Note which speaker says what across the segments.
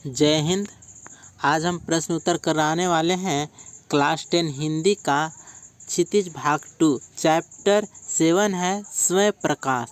Speaker 1: जय हिंद। आज हम प्रश्न उत्तर कराने वाले हैं क्लास 10 हिंदी का क्षितिज भाग 2 चैप्टर 7 है स्वयं प्रकाश।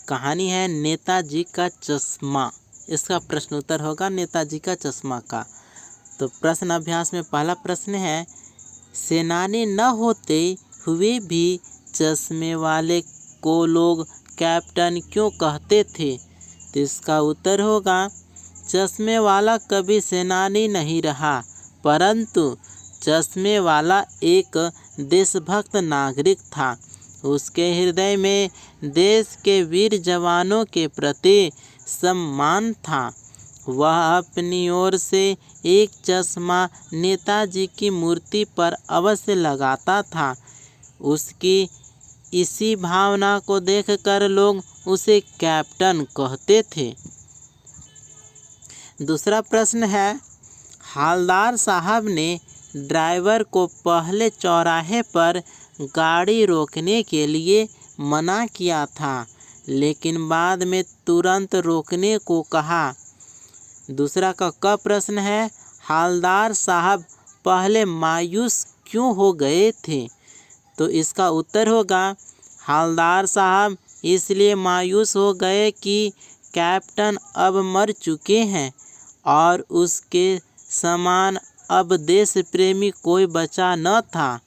Speaker 1: कहानी है नेताजी का चश्मा। इसका प्रश्न उत्तर होगा नेताजी का चश्मा का। तो प्रश्न अभ्यास में पहला प्रश्न है, सेनानी न होते हुए भी चश्मे वाले को लोग कैप्टन क्यों कहते थे? तो इसका उत्तर होगा, चश्मे वाला कभी सेनानी नहीं रहा, परंतु चश्मे वाला एक देशभक्त नागरिक था। उसके हृदय में देश के वीर जवानों के प्रति सम्मान था। वह अपनी ओर से एक चश्मा नेताजी की मूर्ति पर अवश्य लगाता था। उसकी इसी भावना को देखकर लोग उसे कैप्टन कहते थे। दूसरा प्रश्न है, हालदार साहब ने ड्राइवर को पहले चौराहे पर गाड़ी रोकने के लिए मना किया था, लेकिन बाद में तुरंत रोकने को कहा। दूसरा का क प्रश्न है, हालदार साहब पहले मायूस क्यों हो गए थे? तो इसका उत्तर होगा, हालदार साहब इसलिए मायूस हो गए कि कैप्टन अब मर चुके हैं और उसके समान अब देश प्रेमी कोई बचा न था।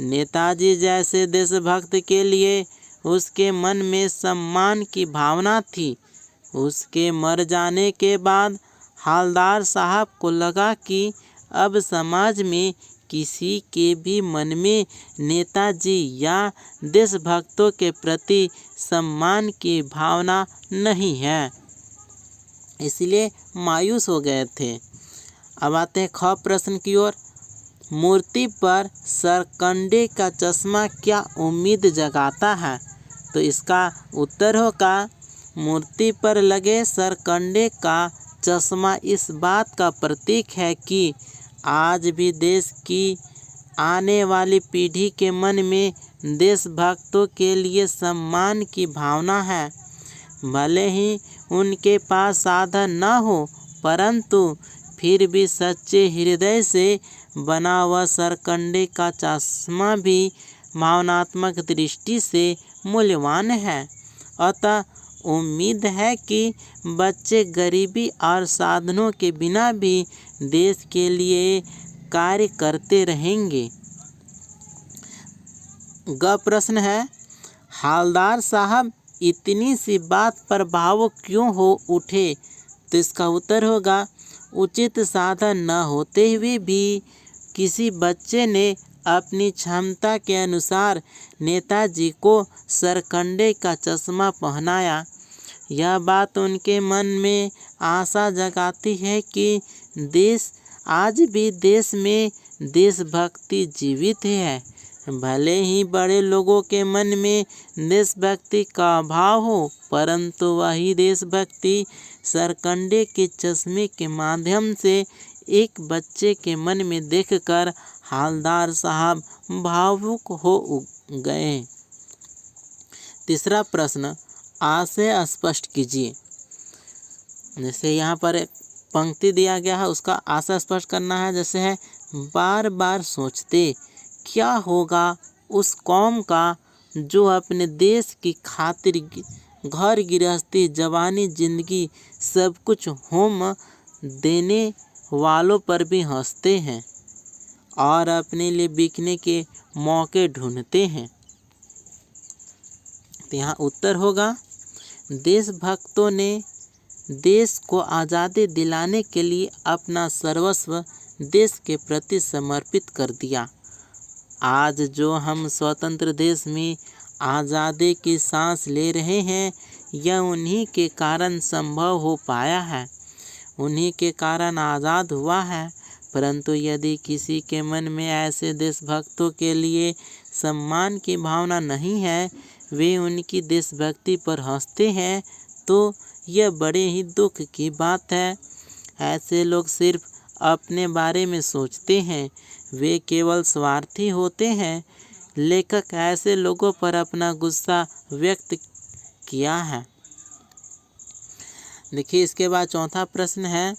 Speaker 1: नेताजी जैसे देशभक्त के लिए उसके मन में सम्मान की भावना थी। उसके मर जाने के बाद हालदार साहब को लगा कि अब समाज में किसी के भी मन में नेताजी या देशभक्तों के प्रति सम्मान की भावना नहीं है, इसलिए मायूस हो गए थे। अब आते हैं ख प्रश्न की ओर। मूर्ति पर सरकंडे का चश्मा क्या उम्मीद जगाता है? तो इसका उत्तर होगा, मूर्ति पर लगे सरकंडे का चश्मा इस बात का प्रतीक है कि आज भी देश की आने वाली पीढ़ी के मन में देशभक्तों के लिए सम्मान की भावना है। भले ही उनके पास साधन न हो, परंतु फिर भी सच्चे हृदय से बना हुआ सरकंडे का चश्मा भी भावनात्मक दृष्टि से मूल्यवान है। अतः उम्मीद है कि बच्चे गरीबी और साधनों के बिना भी देश के लिए कार्य करते रहेंगे। ग प्रश्न है, हालदार साहब इतनी सी बात पर भावुक क्यों हो उठे? तो इसका उत्तर होगा, उचित साधन न होते हुए भी किसी बच्चे ने अपनी क्षमता के अनुसार नेताजी को सरकंडे का चश्मा पहनाया। यह बात उनके मन में आशा जगाती है कि देश आज भी देश में देशभक्ति जीवित है। भले ही बड़े लोगों के मन में देशभक्ति का भाव हो, परंतु वही देशभक्ति सरकंडे के चश्मे के माध्यम से एक बच्चे के मन में देखकर हालदार साहब भावुक हो गए। तीसरा प्रश्न, आशय स्पष्ट कीजिए। जैसे यहाँ पर पंक्ति दिया गया है, उसका आशय स्पष्ट करना है। जैसे है, बार बार सोचते क्या होगा उस कौम का जो अपने देश की खातिर घर गृहस्थी जवानी जिंदगी सब कुछ होम देने वालों पर भी हंसते हैं और अपने लिए बिकने के मौके ढूंढते हैं। तो यहाँ उत्तर होगा, देशभक्तों ने देश को आज़ादी दिलाने के लिए अपना सर्वस्व देश के प्रति समर्पित कर दिया। आज जो हम स्वतंत्र देश में आज़ादी की सांस ले रहे हैं, यह उन्हीं के कारण संभव हो पाया है, उन्हीं के कारण आज़ाद हुआ है। परंतु यदि किसी के मन में ऐसे देशभक्तों के लिए सम्मान की भावना नहीं है, वे उनकी देशभक्ति पर हंसते हैं, तो यह बड़े ही दुख की बात है। ऐसे लोग सिर्फ अपने बारे में सोचते हैं, वे केवल स्वार्थी होते हैं। लेखक ऐसे लोगों पर अपना गुस्सा व्यक्त किया है। देखिए, इसके बाद चौथा प्रश्न है,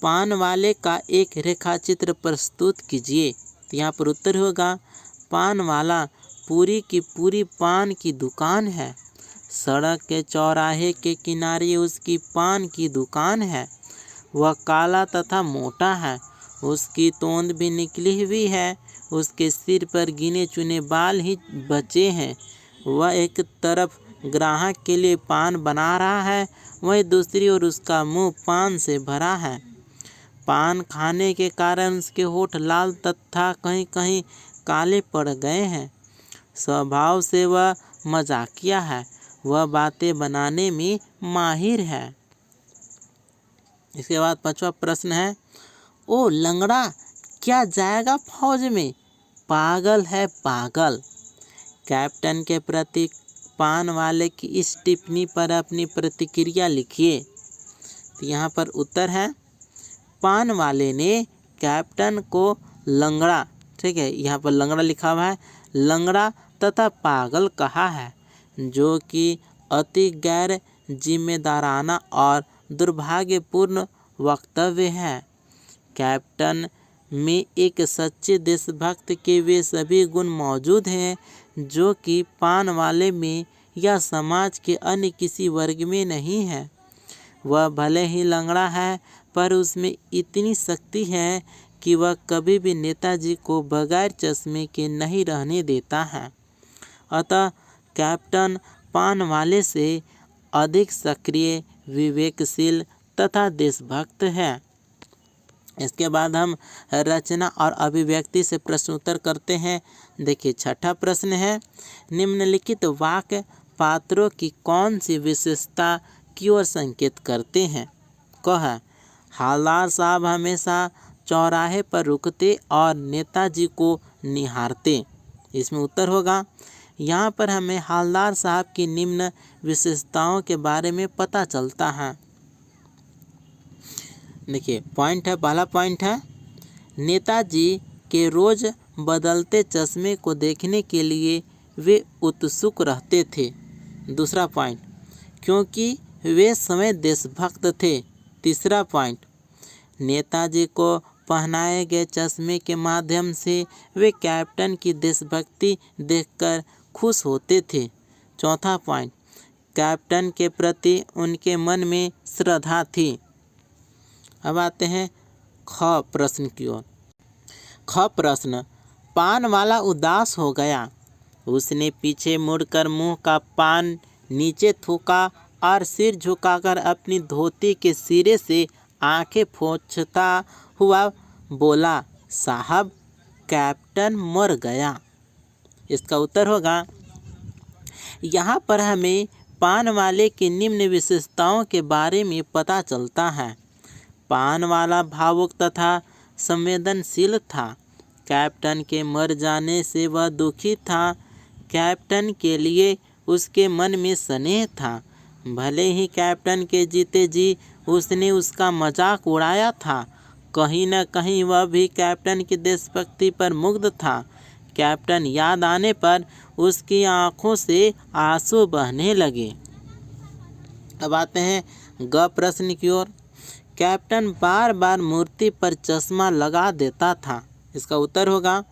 Speaker 1: पान वाले का एक रेखाचित्र प्रस्तुत कीजिए। तो यहाँ पर उत्तर होगा पान वाला पूरी की पूरी पान की दुकान है। सड़क के चौराहे के किनारे उसकी पान की दुकान है। वह काला तथा मोटा है। उसकी तोंद भी निकली हुई है। उसके सिर पर गिने चुने बाल ही बचे हैं। वह एक तरफ ग्राहक के लिए पान बना रहा है, वहीं दूसरी ओर उसका मुंह पान से भरा है। पान खाने के कारण उसके होठ लाल तथा कहीं कहीं काले पड़ गए हैं। स्वभाव से वह मजाकिया है। वह बातें बनाने में माहिर है। इसके बाद 5वां प्रश्न है, ओ लंगड़ा क्या जाएगा फौज में? पागल है पागल। कैप्टन के प्रति पान वाले की इस टिप्पणी पर अपनी प्रतिक्रिया लिखिए। तो यहाँ पर उत्तर है पान वाले ने कैप्टन को लंगड़ा, ठीक है, यहाँ पर लंगड़ा लिखा हुआ है, लंगड़ा तथा पागल कहा है, जो कि अति गैर जिम्मेदाराना और दुर्भाग्यपूर्ण वक्तव्य है। कैप्टन में एक सच्चे देशभक्त के वे सभी गुण मौजूद हैं जो कि पान वाले में या समाज के अन्य किसी वर्ग में नहीं है। वह भले ही लंगड़ा है पर उसमें इतनी शक्ति है कि वह कभी भी नेताजी को बगैर चश्मे के नहीं रहने देता है। अतः कैप्टन पान वाले से अधिक सक्रिय, विवेकशील तथा देशभक्त है। इसके बाद हम रचना और अभिव्यक्ति से प्रश्न उत्तर करते हैं। देखिए 6ठा प्रश्न है, निम्नलिखित वाक्य पात्रों की कौन सी विशेषता की ओर संकेत करते हैं? कह हवलदार साहब हमेशा चौराहे पर रुकते और नेताजी को निहारते। इसमें उत्तर होगा यहाँ पर हमें हवलदार साहब की निम्न विशेषताओं के बारे में पता चलता है। देखिए पॉइंट है, पहला पॉइंट है नेताजी के रोज बदलते चश्मे को देखने के लिए वे उत्सुक रहते थे। दूसरा पॉइंट, क्योंकि वे समय देशभक्त थे। तीसरा पॉइंट, नेताजी को पहनाए गए चश्मे के माध्यम से वे कैप्टन की देशभक्ति देखकर खुश होते थे। चौथा पॉइंट, कैप्टन के प्रति उनके मन में श्रद्धा थी। अब आते हैं ख प्रश्न की ओर। ख प्रश्न, पान वाला उदास हो गया। उसने पीछे मुड़कर मुंह का पान नीचे थूका और सिर झुकाकर अपनी धोती के सिरे से आंखें पोंछता हुआ बोला, साहब कैप्टन मर गया। इसका उत्तर होगा यहाँ पर हमें पान वाले की निम्न विशेषताओं के बारे में पता चलता है। पान वाला भावुक तथा संवेदनशील था। कैप्टन के मर जाने से वह दुखी था। कैप्टन के लिए उसके मन में स्नेह था। भले ही कैप्टन के जीते जी उसने उसका मजाक उड़ाया था, कहीं न कहीं वह भी कैप्टन की देशभक्ति पर मुग्ध था। कैप्टन याद आने पर उसकी आंखों से आंसू बहने लगे। अब आते हैं ग प्रश्न की ओर। कैप्टन बार बार मूर्ति पर चश्मा लगा देता था। इसका उत्तर होगा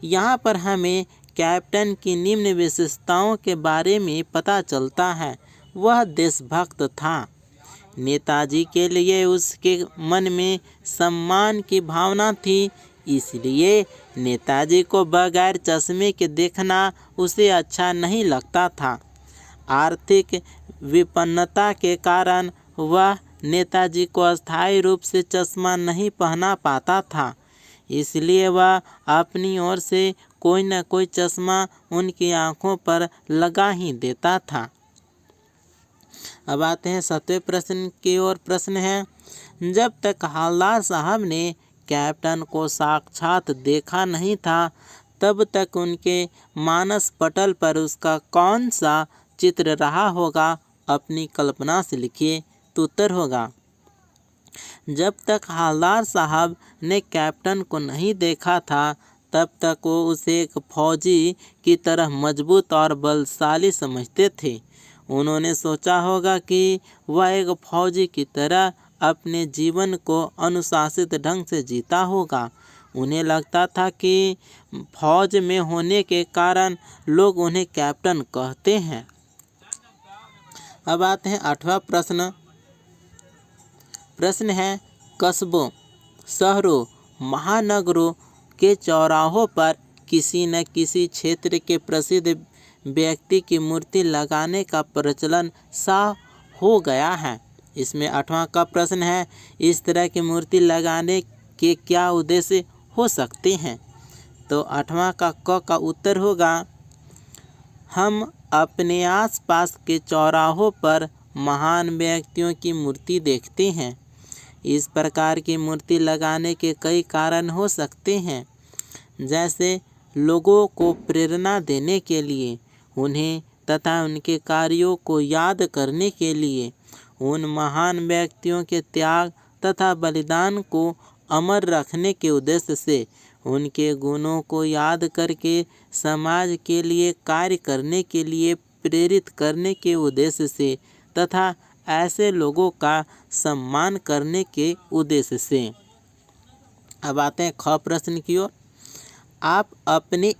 Speaker 1: यहाँ पर हमें कैप्टन की निम्न विशेषताओं के बारे में पता चलता है। वह देशभक्त था। नेताजी के लिए उसके मन में सम्मान की भावना थी, इसलिए नेताजी को बगैर चश्मे के देखना उसे अच्छा नहीं लगता था। आर्थिक विपन्नता के कारण वह नेताजी को अस्थायी रूप से चश्मा नहीं पहना पाता था, इसलिए वह अपनी ओर से कोई न कोई चश्मा उनकी आंखों पर लगा ही देता था। अब आते हैं 7वें प्रश्न की ओर। प्रश्न है, जब तक हवलदार साहब ने कैप्टन को साक्षात देखा नहीं था, तब तक उनके मानस पटल पर उसका कौन सा चित्र रहा होगा? अपनी कल्पना से लिखिए। तो उत्तर होगा, जब तक हवलदार साहब ने कैप्टन को नहीं देखा था, तब तक वो उसे एक फौजी की तरह मजबूत और बलशाली समझते थे। उन्होंने सोचा होगा कि वह एक फौजी की तरह अपने जीवन को अनुशासित ढंग से जीता होगा। उन्हें लगता था कि फौज में होने के कारण लोग उन्हें कैप्टन कहते हैं। अब आते हैं 8वां प्रश्न। प्रश्न है, कस्बों, शहरों, महानगरों के चौराहों पर किसी न किसी क्षेत्र के प्रसिद्ध व्यक्ति की मूर्ति लगाने का प्रचलन सा हो गया है। इसमें 8वां का प्रश्न है, इस तरह की मूर्ति लगाने के क्या उद्देश्य हो सकते हैं। तो 8वां का क का उत्तर होगा, हम अपने आसपास के चौराहों पर महान व्यक्तियों की मूर्ति देखते हैं। इस प्रकार की मूर्ति लगाने के कई कारण हो सकते हैं, जैसे लोगों को प्रेरणा देने के लिए, उन्हें तथा उनके कार्यों को याद करने के लिए, उन महान व्यक्तियों के त्याग तथा बलिदान को अमर रखने के उद्देश्य से, उनके गुणों को याद करके समाज के लिए कार्य करने के लिए प्रेरित करने के उद्देश्य से तथा ऐसे लोगों का सम्मान करने के उद्देश्य से। अब आते हैं ख प्रश्न की ओर। आप अपने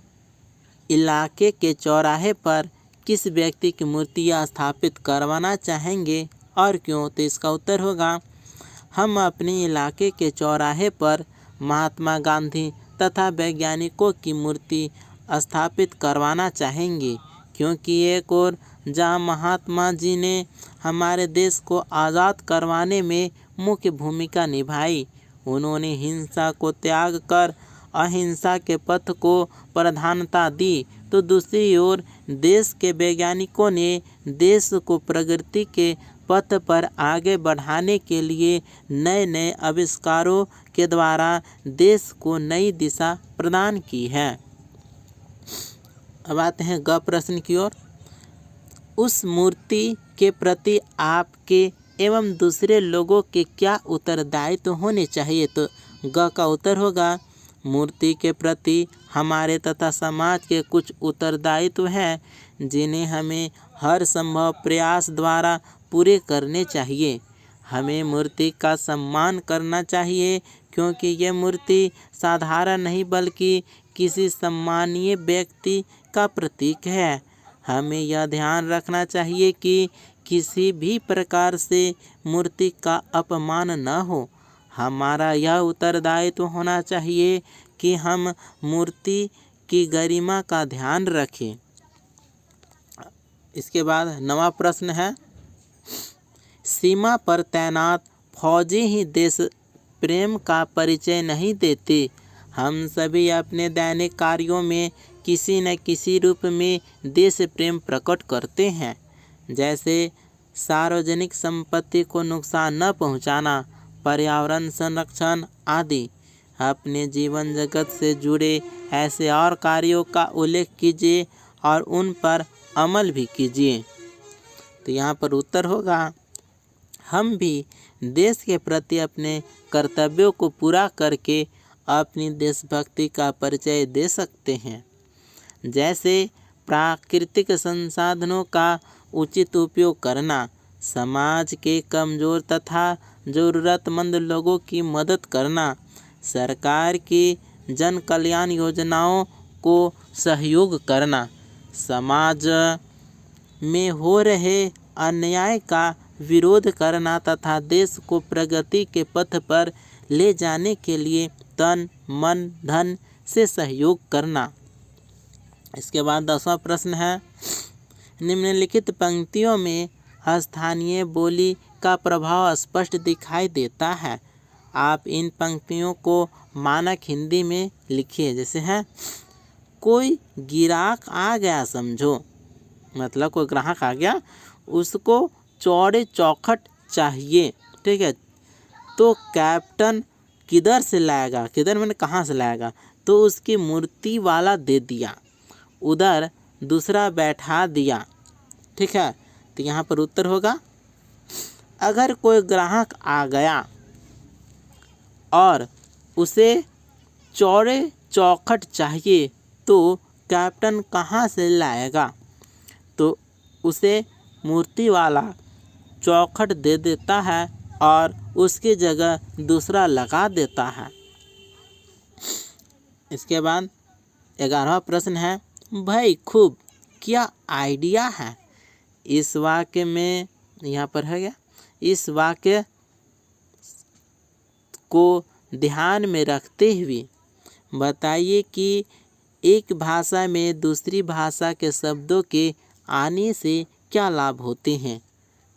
Speaker 1: इलाके के चौराहे पर किस व्यक्ति की मूर्ति स्थापित करवाना चाहेंगे और क्यों। तो इसका उत्तर होगा, हम अपने इलाके के चौराहे पर महात्मा गांधी तथा वैज्ञानिकों की मूर्ति स्थापित करवाना चाहेंगे, क्योंकि एक और जहाँ महात्मा जी ने हमारे देश को आज़ाद करवाने में मुख्य भूमिका निभाई, उन्होंने हिंसा को त्याग कर अहिंसा के पथ को प्रधानता दी, तो दूसरी ओर देश के वैज्ञानिकों ने देश को प्रगति के पथ पर आगे बढ़ाने के लिए नए नए आविष्कारों के द्वारा देश को नई दिशा प्रदान की है। अब आते हैं ग प्रश्न की ओर। उस मूर्ति के प्रति आपके एवं दूसरे लोगों के क्या उत्तरदायित्व होने चाहिए। तो ग का उत्तर होगा, मूर्ति के प्रति हमारे तथा समाज के कुछ उत्तरदायित्व हैं, जिन्हें हमें हर संभव प्रयास द्वारा पूरे करने चाहिए। हमें मूर्ति का सम्मान करना चाहिए, क्योंकि यह मूर्ति साधारण नहीं बल्कि किसी सम्मानीय व्यक्ति का प्रतीक है। हमें यह ध्यान रखना चाहिए कि किसी भी प्रकार से मूर्ति का अपमान न हो। हमारा यह उत्तरदायित्व होना चाहिए कि हम मूर्ति की गरिमा का ध्यान रखें। इसके बाद 9वां प्रश्न है, सीमा पर तैनात फौजी ही देश प्रेम का परिचय नहीं देते। हम सभी अपने दैनिक कार्यों में किसी न किसी रूप में देश प्रेम प्रकट करते हैं, जैसे सार्वजनिक संपत्ति को नुकसान न पहुंचाना, पर्यावरण संरक्षण आदि। अपने जीवन जगत से जुड़े ऐसे और कार्यों का उल्लेख कीजिए और उन पर अमल भी कीजिए। तो यहाँ पर उत्तर होगा, हम भी देश के प्रति अपने कर्तव्यों को पूरा करके अपनी देशभक्ति का परिचय दे सकते हैं, जैसे प्राकृतिक संसाधनों का उचित उपयोग करना, समाज के कमज़ोर तथा ज़रूरतमंद लोगों की मदद करना, सरकार की जन कल्याण योजनाओं को सहयोग करना, समाज में हो रहे अन्याय का विरोध करना तथा देश को प्रगति के पथ पर ले जाने के लिए तन मन धन से सहयोग करना। इसके बाद 10वां प्रश्न है, निम्नलिखित पंक्तियों में स्थानीय बोली का प्रभाव स्पष्ट दिखाई देता है। आप इन पंक्तियों को मानक हिंदी में लिखिए। जैसे है, कोई गिराक आ गया समझो, मतलब कोई ग्राहक आ गया, उसको चौड़े चौखट चाहिए, ठीक है, तो कैप्टन किधर से लाएगा, किधर मैंने कहाँ से लाएगा, तो उसकी मूर्ति वाला दे दिया, उधर दूसरा बैठा दिया, ठीक है। तो यहाँ पर उत्तर होगा, अगर कोई ग्राहक आ गया और उसे चौड़े चौखट चाहिए तो कैप्टन कहाँ से लाएगा, तो उसे मूर्ति वाला चौखट दे देता है और उसकी जगह दूसरा लगा देता है। इसके बाद 11वां प्रश्न है, भाई खूब क्या आइडिया है। इस वाक्य में यहाँ पर है क्या, इस वाक्य को ध्यान में रखते हुए बताइए कि एक भाषा में दूसरी भाषा के शब्दों के आने से क्या लाभ होते हैं।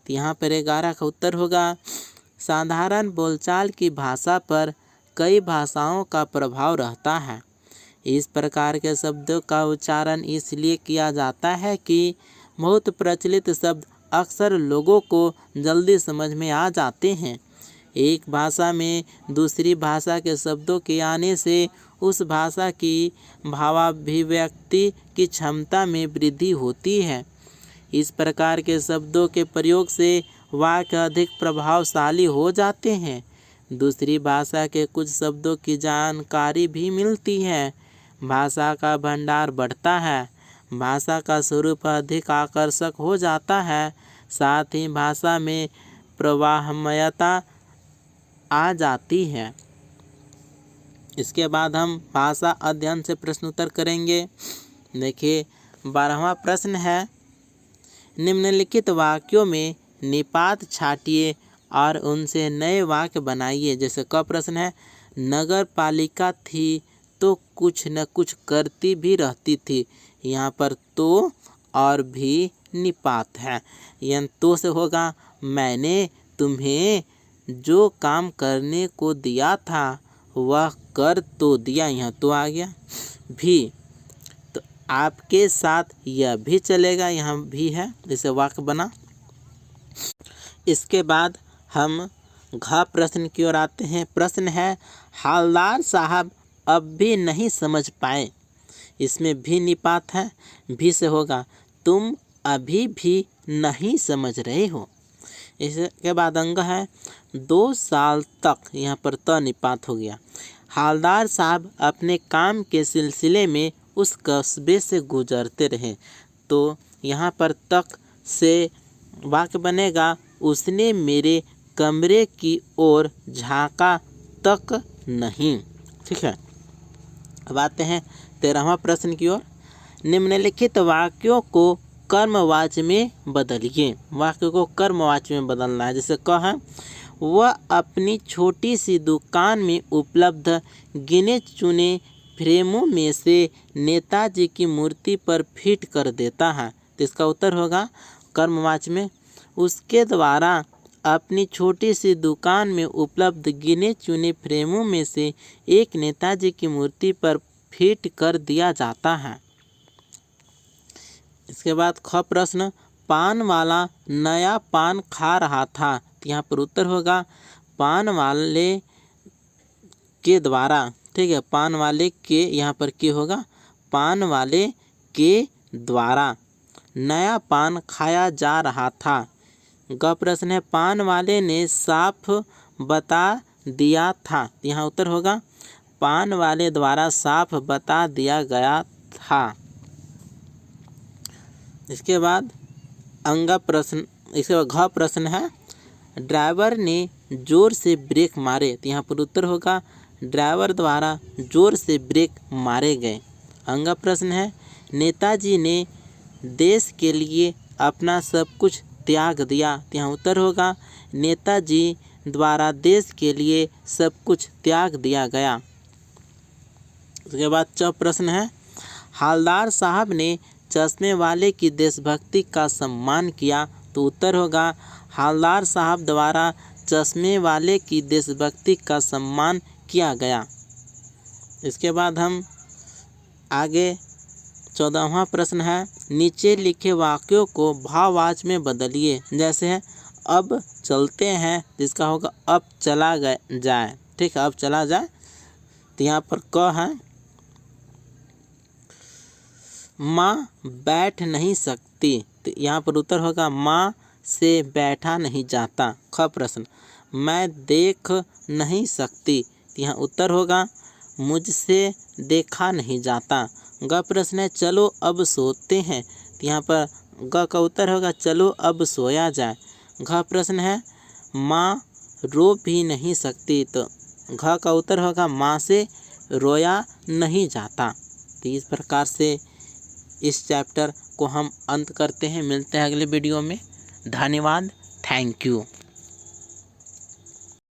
Speaker 1: तो यहाँ पर 11 का उत्तर होगा, साधारण बोलचाल की भाषा पर कई भाषाओं का प्रभाव रहता है। इस प्रकार के शब्दों का उच्चारण इसलिए किया जाता है कि बहुत प्रचलित शब्द अक्सर लोगों को जल्दी समझ में आ जाते हैं। एक भाषा में दूसरी भाषा के शब्दों के आने से उस भाषा की भावाभिव्यक्ति की क्षमता में वृद्धि होती है। इस प्रकार के शब्दों के प्रयोग से वाक्य अधिक प्रभावशाली हो जाते हैं। दूसरी भाषा के कुछ शब्दों की जानकारी भी मिलती है। भाषा का भंडार बढ़ता है, भाषा का स्वरूप अधिक आकर्षक हो जाता है, साथ ही भाषा में प्रवाहमयता आ जाती है। इसके बाद हम भाषा अध्ययन से प्रश्न उत्तर करेंगे। देखिए 12वां प्रश्न है, निम्नलिखित वाक्यों में निपात छाटिए और उनसे नए वाक्य बनाइए। जैसे क प्रश्न है, नगर पालिका थी तो कुछ न कुछ करती भी रहती थी। यहाँ पर तो और भी निपात है। यह तो से होगा, मैंने तुम्हें जो काम करने को दिया था वह कर तो दिया, यहाँ तो आ गया। भी तो आपके साथ यह भी चलेगा, यहाँ भी है, जैसे वाक्य बना। इसके बाद हम घ प्रश्न की ओर आते हैं। प्रश्न है, हालदार साहब अब भी नहीं समझ पाए। इसमें भी निपात है, भी से होगा, तुम अभी भी नहीं समझ रहे हो। इसके बाद अंग है, 2 साल तक, यहाँ पर त निपात हो गया। हालदार साहब अपने काम के सिलसिले में उस कस्बे से गुजरते रहे। तो यहाँ पर तक से वाक्य बनेगा, उसने मेरे कमरे की ओर झांका तक नहीं। ठीक है, अब आते हैं 13वां प्रश्न की ओर। निम्नलिखित वाक्यों को कर्मवाच्य में बदलिए। वाक्य को कर्मवाच्य में बदलना है। जैसे क है, वह अपनी छोटी सी दुकान में उपलब्ध गिने चुने फ्रेमों में से नेताजी की मूर्ति पर फिट कर देता है। तो इसका उत्तर होगा कर्मवाच्य में, उसके द्वारा अपनी छोटी सी दुकान में उपलब्ध गिने चुने फ्रेमों में से एक नेताजी की मूर्ति पर फिट कर दिया जाता है। इसके बाद ख प्रश्न, पान वाला नया पान खा रहा था। तो यहाँ पर उत्तर होगा, पान वाले के द्वारा। ठीक है, पान वाले के, यहाँ पर के होगा, पान वाले के द्वारा नया पान खाया जा रहा था। ग प्रश्न है, पान वाले ने साफ बता दिया था। यहाँ उत्तर होगा, पान वाले द्वारा साफ बता दिया गया था। इसके बाद अंग प्रश्न, इसके बाद घ प्रश्न है, ड्राइवर ने जोर से ब्रेक मारे। तो यहाँ पर उत्तर होगा, ड्राइवर द्वारा जोर से ब्रेक मारे गए। अंग प्रश्न है, नेताजी ने देश के लिए अपना सब कुछ त्याग दिया। तो यहाँ उत्तर होगा, नेताजी द्वारा देश के लिए सब कुछ त्याग दिया गया। उसके बाद च प्रश्न है, हालदार साहब ने चश्मे वाले की देशभक्ति का सम्मान किया। तो उत्तर होगा, हालदार साहब द्वारा चश्मे वाले की देशभक्ति का सम्मान किया गया। इसके बाद हम आगे 14वां प्रश्न है, नीचे लिखे वाक्यों को भाववाच्य में बदलिए। जैसे है, अब चलते हैं, जिसका होगा अब चला जाए। ठीक है, अब चला जाए। तो यहाँ पर क है, माँ बैठ नहीं सकती। तो यहाँ पर उत्तर होगा, माँ से बैठा नहीं जाता। ख प्रश्न, मैं देख नहीं सकती। तो यहाँ उत्तर होगा, मुझसे देखा नहीं जाता। ग प्रश्न है, चलो अब सोते हैं। तो यहाँ पर ग का उत्तर होगा, चलो अब सोया जाए। घ प्रश्न है, माँ रो भी नहीं सकती। तो घ का उत्तर होगा माँ से रोया नहीं जाता। तो इस प्रकार से इस चैप्टर को हम अंत करते हैं। मिलते हैं अगले वीडियो में। धन्यवाद। Thank you.